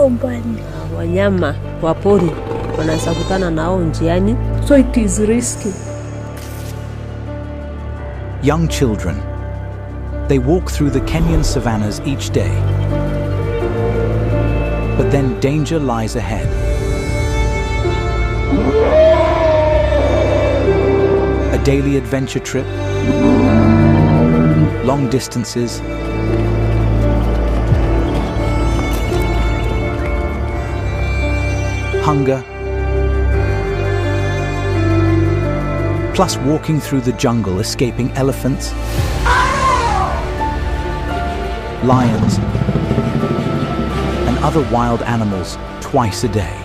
mbali. Wanyama wa pori wanaweza kukutana nao njiani. So it is risky. Young children. They walk through the Kenyan savannas each day. But then danger lies ahead. A daily adventure trip, long distances, hunger, plus walking through the jungle escaping elephants, lions, and other wild animals twice a day.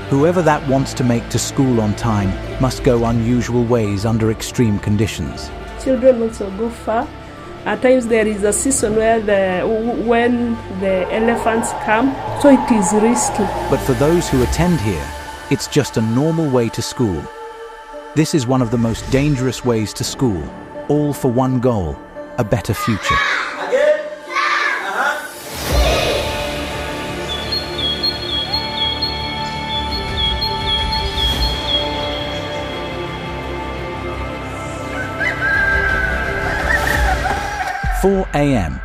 Whoever that wants to make to school on time must go unusual ways under extreme conditions. Children also go far. At times there is a season when the elephants come, so it is risky. But for those who attend here, it's just a normal way to school. This is one of the most dangerous ways to school, all for one goal, a better future. 4 a.m.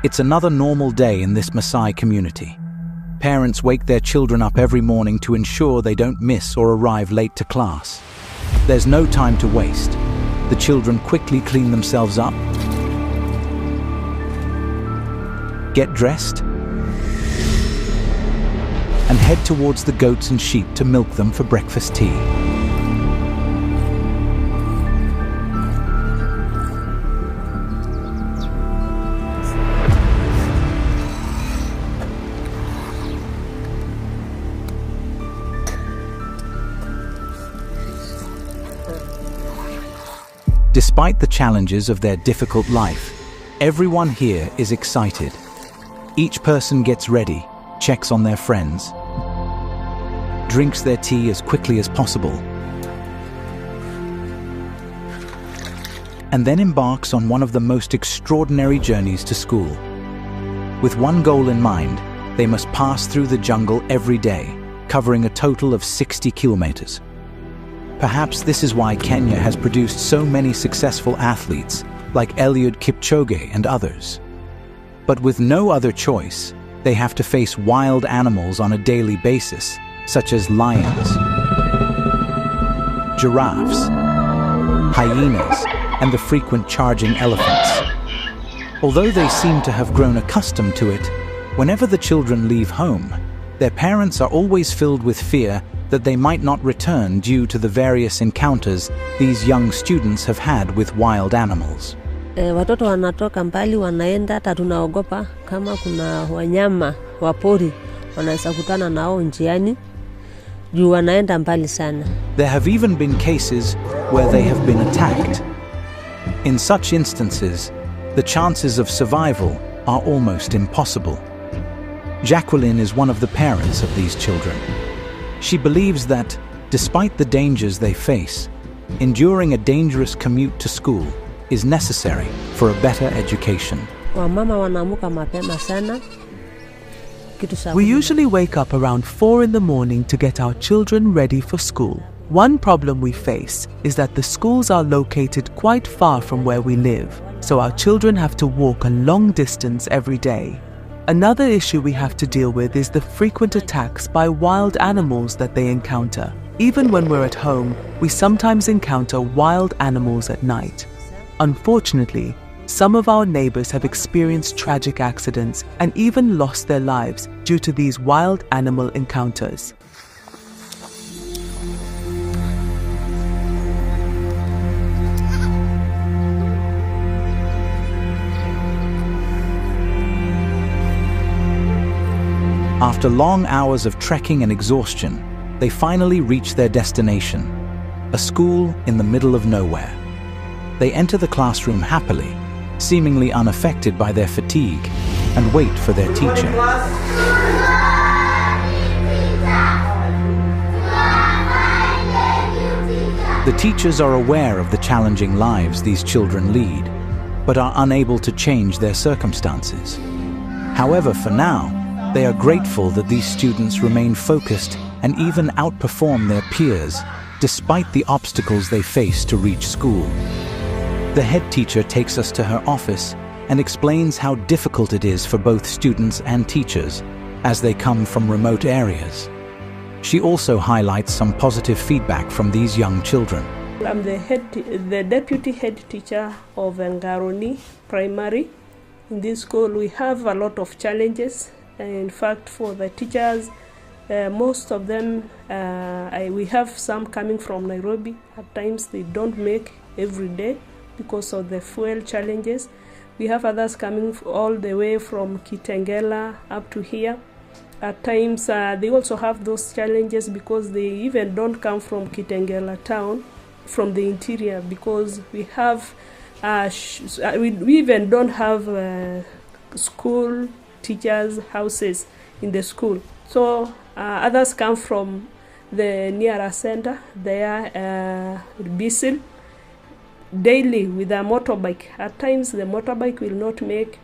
It's another normal day in this Maasai community. Parents wake their children up every morning to ensure they don't miss or arrive late to class. There's no time to waste. The children quickly clean themselves up, get dressed, and head towards the goats and sheep to milk them for breakfast tea. Despite the challenges of their difficult life, everyone here is excited. Each person gets ready, checks on their friends, drinks their tea as quickly as possible, and then embarks on one of the most extraordinary journeys to school. With one goal in mind, they must pass through the jungle every day, covering a total of 60 kilometers. Perhaps this is why Kenya has produced so many successful athletes like Eliud Kipchoge and others. But with no other choice, they have to face wild animals on a daily basis, such as lions, giraffes, hyenas, and the frequent charging elephants. Although they seem to have grown accustomed to it, whenever the children leave home, their parents are always filled with fear that they might not return due to the various encounters these young students have had with wild animals. Watoto wanatoka mbali wanaenda, hata tunaogopa kama kuna wanyama wa pori wanaweza kukutana nao njiani juu wanaenda mbali sana. There have even been cases where they have been attacked. In such instances, the chances of survival are almost impossible. Jacqueline is one of the parents of these children. She believes that, despite the dangers they face, enduring a dangerous commute to school is necessary for a better education. We usually wake up around 4 in the morning to get our children ready for school. One problem we face is that the schools are located quite far from where we live, so our children have to walk a long distance every day. Another issue we have to deal with is the frequent attacks by wild animals that they encounter. Even when we're at home, we sometimes encounter wild animals at night. Unfortunately, some of our neighbors have experienced tragic accidents and even lost their lives due to these wild animal encounters. After long hours of trekking and exhaustion, they finally reach their destination, a school in the middle of nowhere. They enter the classroom happily, seemingly unaffected by their fatigue, and wait for their teacher. The teachers are aware of the challenging lives these children lead, but are unable to change their circumstances. However, for now, They are grateful that these students remain focused and even outperform their peers, despite the obstacles they face to reach school. The head teacher takes us to her office and explains how difficult it is for both students and teachers, as they come from remote areas. She also highlights some positive feedback from these young children. I'm the deputy head teacher of Ngaroni Primary. In this school, we have a lot of challenges. In fact, for the teachers, most of them, we have some coming from Nairobi. At times, they don't make every day because of the fuel challenges. We have others coming all the way from Kitengela up to here. At times, they also have those challenges because they even don't come from Kitengela town, from the interior, because we have, we even don't have school teachers' houses in the school. So others come from the nearer center, there, Bisil, daily with a motorbike. At times the motorbike will not make,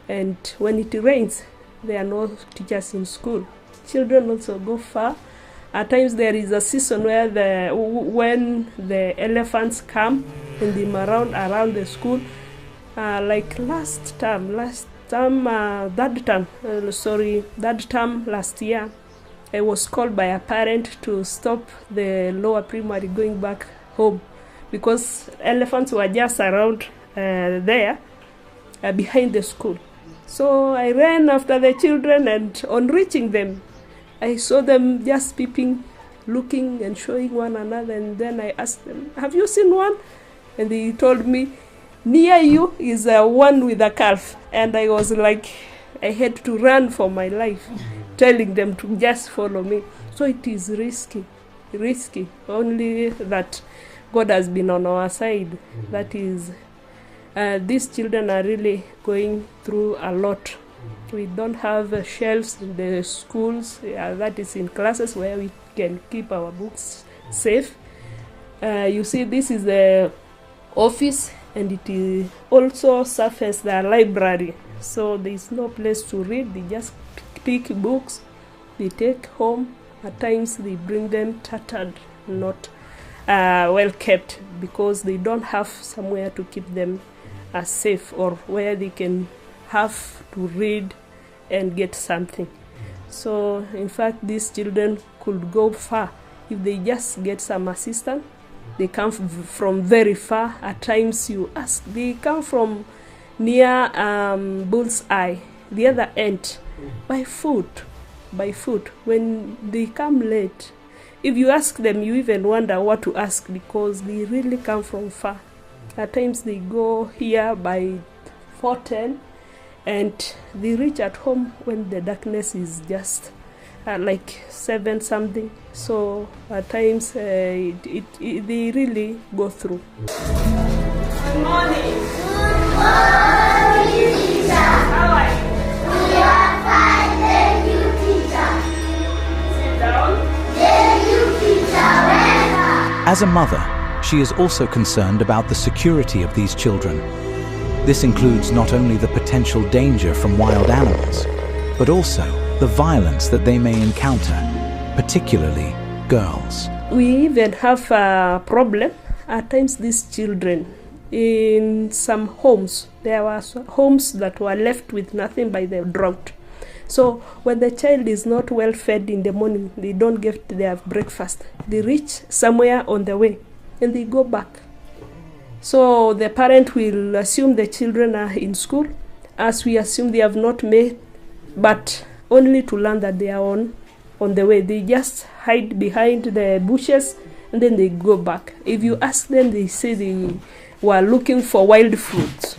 and when it rains, there are no teachers in school. Children also go far. At times there is a season where when the elephants come and they around the school, like that term last year, I was called by a parent to stop the lower primary going back home because elephants were just around there behind the school. So I ran after the children, and on reaching them, I saw them just peeping, looking and showing one another, and then I asked them, "Have you seen one?" And they told me, "Near you is one with a calf." And I was like, I had to run for my life, telling them to just follow me. So it is risky, only that God has been on our side. That is, these children are really going through a lot. We don't have shelves in the schools, that is in classes where we can keep our books safe. You see, this is the office, and it also serves as the library. So there is no place to read. They just pick books, they take home. At times they bring them tattered, not well kept, because they don't have somewhere to keep them safe, or where they can have to read and get something. So in fact, these children could go far if they just get some assistance. They come from very far. At times you ask, they come from near Bullseye, the other end, by foot. When they come late, if you ask them, you even wonder what to ask, because they really come from far. At times they go here by 4:10, and they reach at home when the darkness is just like 7 something. So at times they really go through. Good morning. Good morning, teacher. How are you? We are fine, thank you, teacher. Sit down. Thank you, teacher. Welcome. As a mother, she is also concerned about the security of these children. This includes not only the potential danger from wild animals, but also the violence that they may encounter, particularly girls. We even have a problem. At times these children, in some homes, there were homes that were left with nothing by the drought. So when the child is not well fed in the morning, they don't get their breakfast. They reach somewhere on the way and they go back. So the parent will assume the children are in school, as we assume they have not made, but only to learn that they are on the way. They just hide behind the bushes and then they go back. If you ask them, they say they were looking for wild fruits.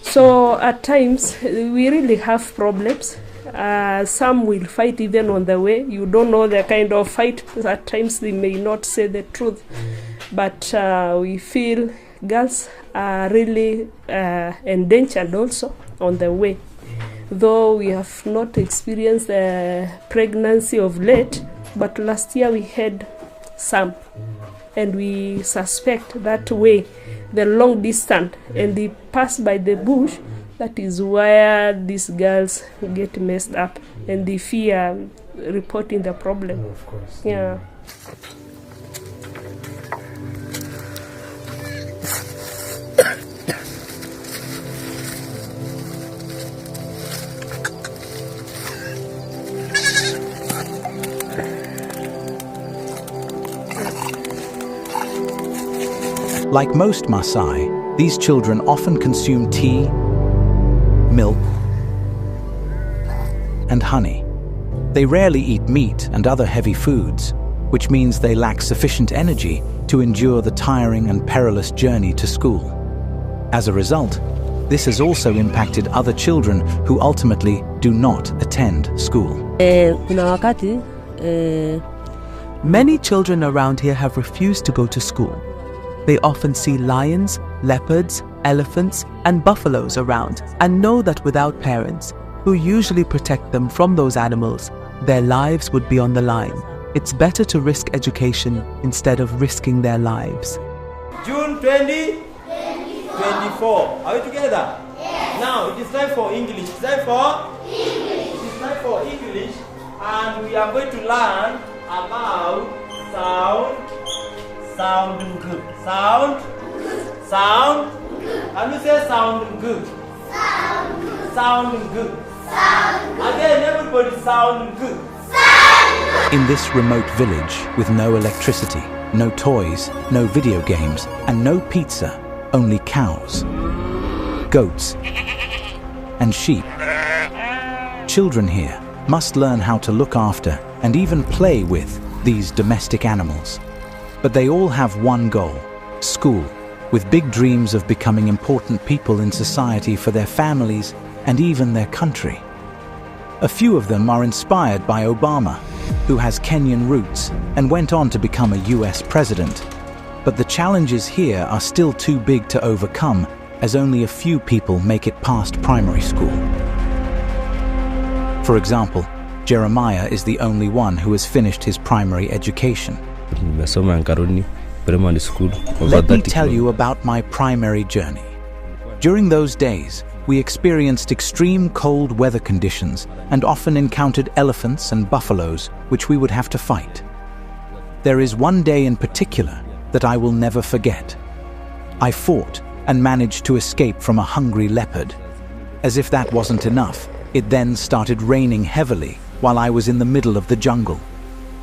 So at times we really have problems. Some will fight even on the way. You don't know the kind of fight. At times they may not say the truth. But we feel girls are really endangered also on the way. Though we have not experienced pregnancy of late, but last year we had some. And we suspect that way, the long distance, and they pass by the bush, That is where these girls get messed up and they fear reporting the problem. Oh, of course. Yeah. Like most Maasai, these children often consume tea, milk, and honey. They rarely eat meat and other heavy foods, which means they lack sufficient energy to endure the tiring and perilous journey to school. As a result, this has also impacted other children who ultimately do not attend school. Kuna wakati Many children around here have refused to go to school. They often see lions, leopards, elephants, and buffaloes around and know that without parents, who usually protect them from those animals, their lives would be on the line. It's better to risk education instead of risking their lives. June 2024. Are we together? Yes. Now it is time for English. It's time for English. It is time for English, and we are going to learn about sound. Sound. Can you say sound good? Sound good. Again, everybody sound good. In this remote village with no electricity, no toys, no video games, and no pizza, only cows, goats, and sheep. Children here must learn how to look after and even play with these domestic animals. But they all have one goal: school, with big dreams of becoming important people in society for their families and even their country. A few of them are inspired by Obama, who has Kenyan roots and went on to become a US president. But the challenges here are still too big to overcome, as only a few people make it past primary school. For example, Jeremiah is the only one who has finished his primary education. Let me tell you about my primary journey. During those days, we experienced extreme cold weather conditions and often encountered elephants and buffaloes, which we would have to fight. There is one day in particular that I will never forget. I fought and managed to escape from a hungry leopard. As if that wasn't enough, it then started raining heavily while I was in the middle of the jungle.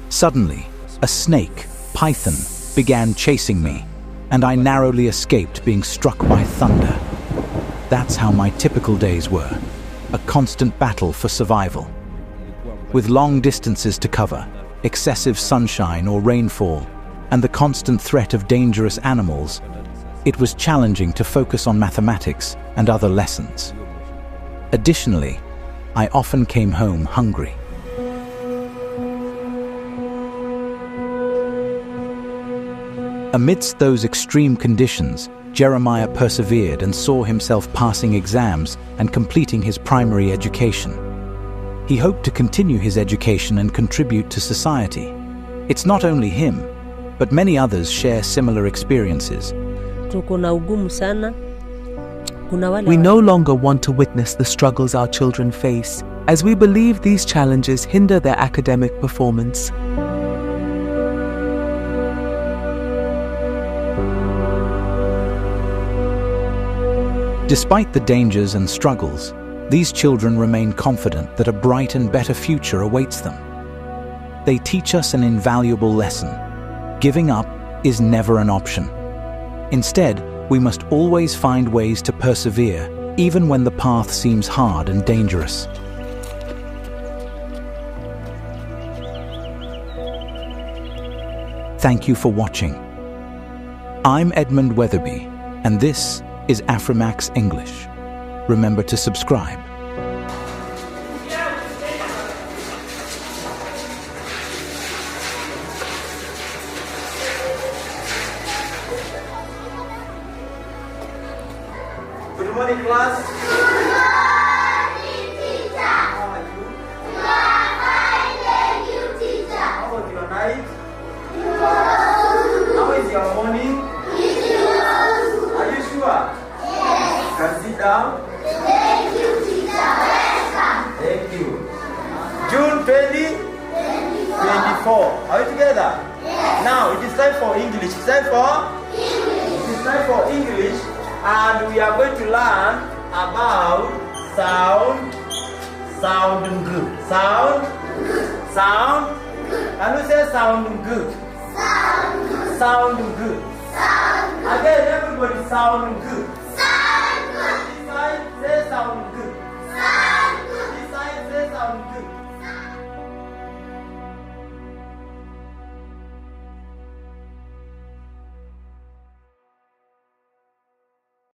Suddenly, a snake, python, began chasing me, and I narrowly escaped being struck by thunder. That's how my typical days were, a constant battle for survival. With long distances to cover, excessive sunshine or rainfall, and the constant threat of dangerous animals, it was challenging to focus on mathematics and other lessons. Additionally, I often came home hungry. Amidst those extreme conditions, Jeremiah persevered and saw himself passing exams and completing his primary education. He hoped to continue his education and contribute to society. It's not only him, but many others share similar experiences. We no longer want to witness the struggles our children face, as we believe these challenges hinder their academic performance. Despite the dangers and struggles, these children remain confident that a bright and better future awaits them. They teach us an invaluable lesson. Giving up is never an option. Instead, we must always find ways to persevere, even when the path seems hard and dangerous. Thank you for watching. I'm Edmund Weatherby, and this is Afrimax English. Remember to subscribe. Good morning, class. Good morning, teacher. How are you? We are fine, thank you, teacher. How was your night? How is your morning? Are you sure? Yes. Can you sit down? Yes. Are we together? Yes. Now it is time for English. It's time for English. It is time for English, and we are going to learn about sound. Sound good. Sound. Sound. Can you say sound good? Sound good. Sound good. Sound good. Again, everybody sound good. Sound good. This side, say sound good.